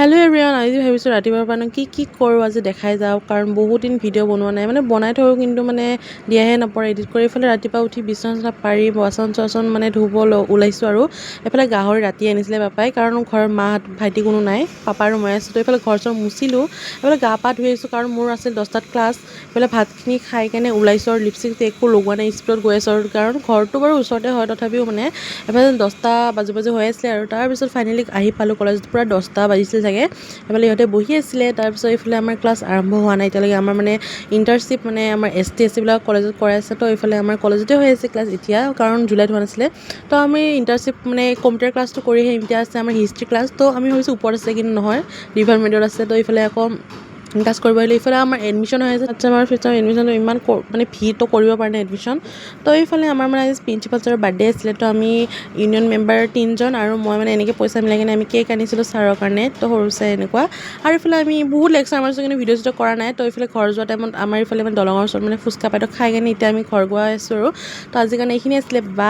Hello' everyone, আজি ভাবিছোঁ ৰাতিপুৱাৰ পৰা কি কৰোঁ আজি দেখাই যাওঁ। কাৰণ বহুত দিন ভিডিঅ' বনোৱা নাই, মানে বনাই থওঁ কিন্তু মানে দিয়াহে নপৰে এডিট কৰি। এইফালে ৰাতিপুৱা উঠি বিচনা পাৰি বাচন চাচন মানে ধুব ওলাইছোঁ আৰু এইফালে গাহৰি ৰাতি আনিছিলে পাপাই, কাৰণ ঘৰত মাহঁত ভাইটি কোনো নাই, পাপা আৰু মই আছোঁ। তো এইফালে ঘৰ চৰ মুচিলোঁ, এইফালে গা পা ধুই আহিছোঁ কাৰণ মোৰ আছিল 10টাত ক্লাছ। এইফালে ভাতখিনি খাই কেনে ওলাইছোঁ আৰু লিপষ্টিক একো লগোৱা নাই, স্কুলত গৈ আছোঁ আৰু কাৰণ ঘৰটো বাৰু ওচৰতে হয়, তথাপিও মানে এইফালে 10টা বাজু হৈ আছিলে আৰু তাৰপিছত ফাইনেলি আহি পালোঁ কলেজত। পূৰা 10টা বাজিছিল চাগে। এইফালে ইহঁতে বহি আছিলে, তাৰপিছত এইফালে আমাৰ ক্লাছ আৰম্ভ হোৱা নাই এতিয়ালৈকে। আমাৰ মানে ইণ্টাৰ্ণশ্বিপ মানে আমাৰ ST বিলাক কলেজত কৰাই আছে। তো এইফালে আমাৰ কলেজতে হৈ আছে ক্লাছ এতিয়া, কাৰণ জুলাইত হোৱা নাছিলে। তো আমি ইণ্টাৰ্ণশ্বিপ মানে কম্পিউটাৰ ক্লাছটো কৰি আহিম। এতিয়া আছে আমাৰ হিষ্ট্ৰী ক্লাছ, তো আমি ভাবিছোঁ ওপৰত আছে কিন্তু নহয়, ডিপাৰ্টমেণ্টত আছে। তো এইফালে আকৌ ক্লাছ কৰিব আহিলে। এইফালে আমাৰ এডমিশ্যন হৈ আছে, ফিফ্থ এডমিশ্যনটো ইমান মানে ভিৰটো কৰিব পৰা নাই এডমিশ্যন। তো এইফালে আমাৰ মানে আজি প্ৰিন্সিপাল ছাৰৰ বাৰ্থডে আছিলে। তো আমি ইউনিয়ন মেম্বাৰ 3জন আৰু মই মানে এনেকৈ পইচা মিলাই কিনে আমি কেক আনিছিলোঁ ছাৰৰ কাৰণে। তো সৰু চাই এনেকুৱা, আৰু এইফালে আমি বহুত লেকচাৰ মাৰিছোঁ কিন্তু ভিডিঅ' চিডিঅ' কৰা নাই। তো এইফালে ঘৰ যোৱা টাইমত আমাৰ এইফালে মানে দলঙৰ ওচৰত মানে ফুচকা পাই, তো খাই কিনে এতিয়া আমি ঘৰ গৈ আছোঁ আৰু। তো আজিৰ কাৰণে এইখিনি আছিলে, বা